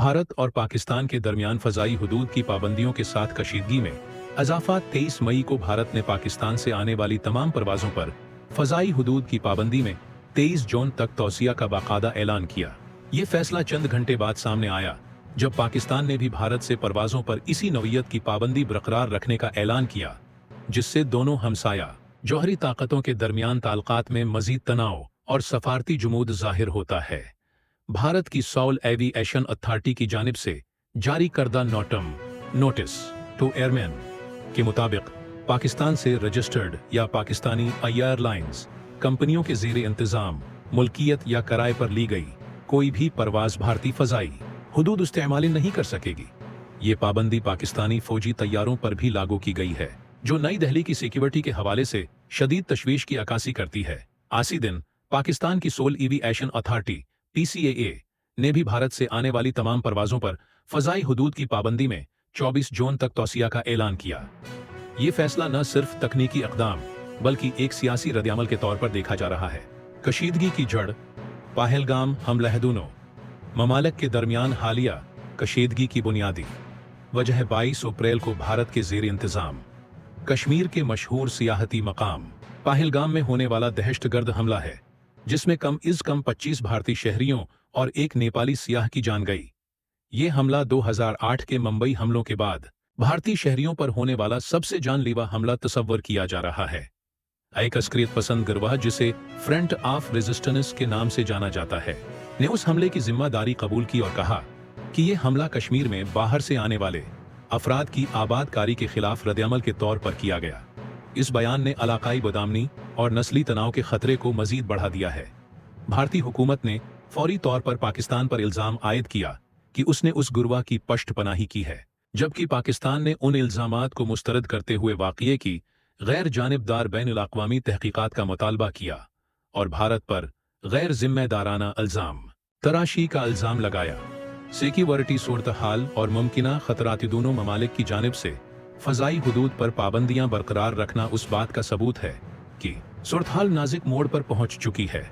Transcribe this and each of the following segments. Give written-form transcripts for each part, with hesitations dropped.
भारत और पाकिस्तान के दरमियान फ़ज़ाई हुदूद की पाबंदियों के साथ कशीदगी में इजाफा। 23 मई को भारत ने पाकिस्तान से आने वाली तमाम परवाज़ों पर फ़ज़ाई हुदूद की पाबंदी में 23 जून तक तौसिया का बाकायदा ऐलान किया। ये फैसला चंद घंटे बाद सामने आया जब पाकिस्तान ने भी भारत से परवाज़ों पर इसी नौइयत की पाबंदी बरकरार रखने का ऐलान किया, जिससे दोनों हमसाया जौहरी ताकतों के दरमियान ताल्लुकात में मज़ीद तनाव और सफारती जुमूद ज़ाहिर होता है। भारत की सॉल एविएशन अथॉरिटी की जानिब से जारी करदा नोटिस टू एयरमैन के मुताबिक पाकिस्तान से रजिस्टर्ड या पाकिस्तानी एयरलाइंस कंपनियों के ज़ेरे इंतज़ाम, मुल्कियत या किराए पर ली गई कोई भी परवाज़ भारतीय फ़ज़ाई हुदूद इस्तेमाल नहीं कर सकेगी। ये पाबंदी पाकिस्तानी फ़ौजी तैयारों पर भी लागू की गई है, जो नई दिल्ली की सिक्योरिटी के हवाले से शदीद तशवीश की अक्कासी करती है। आसी दिन पाकिस्तान की सोल एविएशन अथॉरिटी PCAA ने भी भारत से आने वाली तमाम परवाज़ों पर फ़ज़ाई हुदूद की पाबंदी में 24 जून तक तौसिया का ऐलान किया। ये फैसला न सिर्फ तकनीकी इक़दाम बल्कि एक सियासी रद्दअमल के तौर पर देखा जा रहा है। कशीदगी की जड़ पहलगाम हमला। दोनों ममालिक के दरमियान हालिया कशीदगी की बुनियादी वजह 22 अप्रैल को भारत के ज़ेर इंतज़ाम कश्मीर के मशहूर सियाहती मकाम पहलगाम में होने वाला दहशतगर्द हमला है, जिसमें कम इज़ कम 25 भारतीय शहरियों और एक नेपाली सियाह की जान गई। ये हमला 2008 के मुंबई हमलों के बाद भारतीय शहरियों पर होने वाला सबसे जानलेवा हमला तस्वर किया जा रहा है। एक अस्करियत पसंद गिरवाह, जिसे फ्रंट ऑफ रेजिस्टेंस के नाम से जाना जाता है, ने उस हमले की जिम्मेदारी कबूल की और कहा कि ये हमला कश्मीर में बाहर से आने वाले अफराद की आबादकारी के खिलाफ रद्दअमल के तौर पर किया गया। इस बयान ने इलाकाई बदआमनी और नस्ली तनाव के खतरे को मजीद बढ़ा दिया है। भारतीय हुकूमत ने फौरी तौर पर पाकिस्तान पर इल्जाम आयद किया कि उसने उस गुरवा की पश्तपनाही की है, जबकि पाकिस्तान ने उन इल्जामात को मुस्तरद करते हुए वाक़ये की गैर जानिबदार बैनुल-अक़वामी तहकीकात का मुतालबा किया और भारत पर गैर जिम्मेदाराना इल्जाम तराशी का इल्जाम लगाया। सिक्योरिटी सूरत हाल और मुमकिना खतरात दोनों ममालिक की जानिब से फ़ज़ाई हुदूद पर पाबंदियां बरकरार रखना उस बात का सबूत है कि सूरत हाल नाज़ुक मोड़ पर पहुंच चुकी है।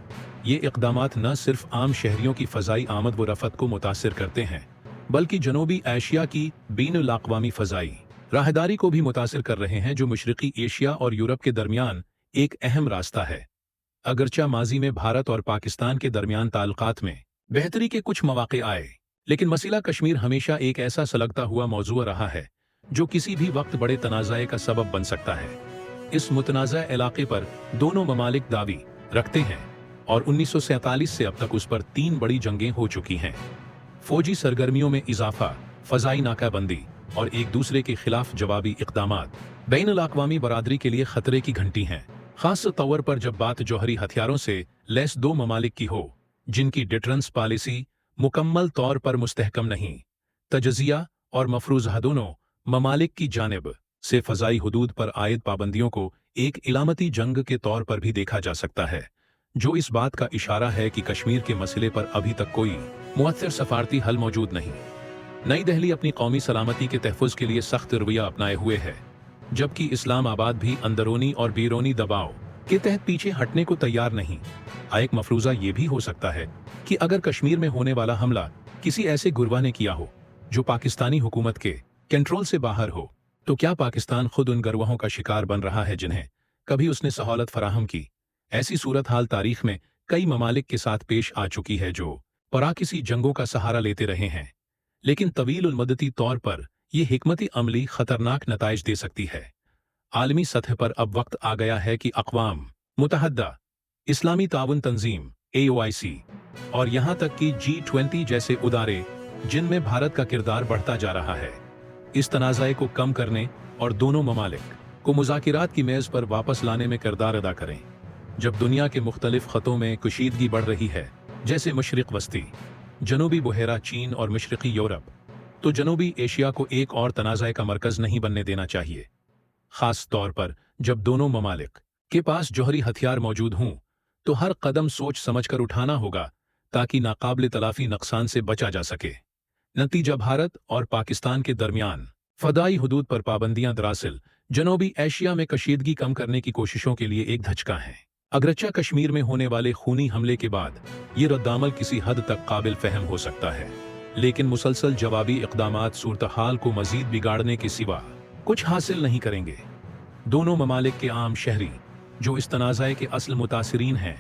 ये इक़दामात न सिर्फ आम शहरियों की फ़ज़ाई आमद व रफ़त को मुतासिर करते हैं, बल्कि जनूबी एशिया की बैनुल-अक़वामी फ़ज़ाई राहदारी को भी मुतासिर कर रहे हैं, जो मशरक़ी एशिया और यूरोप के दरमियान एक अहम रास्ता है। अगरचा माजी में भारत और पाकिस्तान के दरमियान ताल्लुकात में बेहतरी के कुछ मौक़े आए, लेकिन मसला कश्मीर हमेशा एक ऐसा सलगता हुआ मौज़ू रहा है जो किसी भी वक्त बड़े तनाज़े का सबब बन सकता है। इस मुतनाज़ा इलाके पर दोनों ममालिक दावी रखते हैं और 1947 से अब तक उस पर 3 बड़ी जंगें हो चुकी हैं। फौजी सरगर्मियों में इजाफा, फ़ज़ाई नाकाबंदी और एक दूसरे के खिलाफ जवाबी इक़दामात बैनुल-अक़वामी बरादरी के लिए खतरे की घंटी हैं, ख़ास तौर पर जब बात जौहरी हथियारों से लैस 2 ममालिक की हो, जिनकी डिटरेंस पॉलिसी मुकम्मल तौर पर मुस्तहकम नहीं। तजज़िया और मफरूज़ा दोनों ममालिक की जानिब से फ़ज़ाई हुदूद पर आयद पाबंदियों को एक इलामती जंग के तौर पर भी देखा जा सकता है, जो इस बात का इशारा है कि कश्मीर के मसले पर अभी तक कोई मुअत्तर सफारती हल मौजूद नहीं। नई दिल्ली अपनी कौमी सलामती के तहफ़्फ़ुज़ के लिए सख्त रवैया अपनाए हुए है, जबकि इस्लामाबाद भी अंदरूनी और बैरूनी दबाव के तहत पीछे हटने को तैयार नहीं। एक मफरूज़ा ये भी हो सकता है कि अगर कश्मीर में होने वाला हमला किसी ऐसे गुरवा ने किया हो जो पाकिस्तानी हुकूमत के कंट्रोल से बाहर हो, तो क्या पाकिस्तान खुद उन गरवाहों का शिकार बन रहा है जिन्हें कभी उसने सहूलत फराहम की। ऐसी सूरत हाल तारीख में कई ममालिक के साथ पेश आ चुकी है, जो पराकिसी जंगों का सहारा लेते रहे हैं, लेकिन तवील उल-मदती तौर पर यह हिकमती अमली खतरनाक नताइज दे सकती है। आलमी सतह पर अब वक्त आ गया है कि अक़वाम मुत्तहदा, इस्लामी ताउन तंजीम AOIC और यहाँ तक कि G20 जैसे उदारे, जिनमें भारत का किरदार बढ़ता जा रहा है, इस तनाज़े को कम करने और दोनों ममालिक को मुज़ाकिरात की मेज़ पर वापस लाने में किरदार अदा करें। जब दुनिया के मुख्तलिफ ख़तों में कशीदगी बढ़ रही है, जैसे मशरिक़ वस्ती, जनूबी बहेरा चीन और मशरक़ी यूरोप, तो जनूबी एशिया को एक और तनाज़े का मरकज़ नहीं बनने देना चाहिए। ख़ास तौर पर जब दोनों ममालिक के पास जौहरी हथियार मौजूद हों, तो हर कदम सोच समझ कर उठाना होगा ताकि नाकाबिल तलाफ़ी नुकसान से बचा जा सके। नतीजा भारत और पाकिस्तान के दरमियान फ़ज़ाई हुदूद पर पाबंदियां दरअसल जनूबी एशिया में कशीदगी कम करने की कोशिशों के लिए एक धचका है। अगरचा कश्मीर में होने वाले खूनी हमले के बाद ये रद्दामल किसी हद तक काबिल फहम हो सकता है, लेकिन मुसलसल जवाबी इक़दामात सूरत हाल को मजीद बिगाड़ने के सिवा कुछ हासिल नहीं करेंगे। दोनों ममालिक के आम शहरी जो इस तनाज़े के असल मुतासिरीन हैं,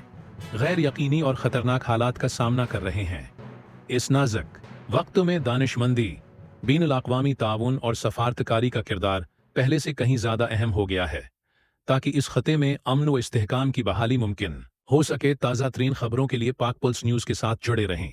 गैर यकीनी और ख़तरनाक हालात का सामना कर रहे हैं। इस नाज़ुक वक्त में दानिशमंदी, बीनुल-अक़वामी ताउन और सफारतकारी का किरदार पहले से कहीं ज़्यादा अहम हो गया है, ताकि इस खत्े में अमन व इस्तेहकाम की बहाली मुमकिन हो सके। ताज़ा तरीन खबरों के लिए पाक पल्स न्यूज़ के साथ जुड़े रहें।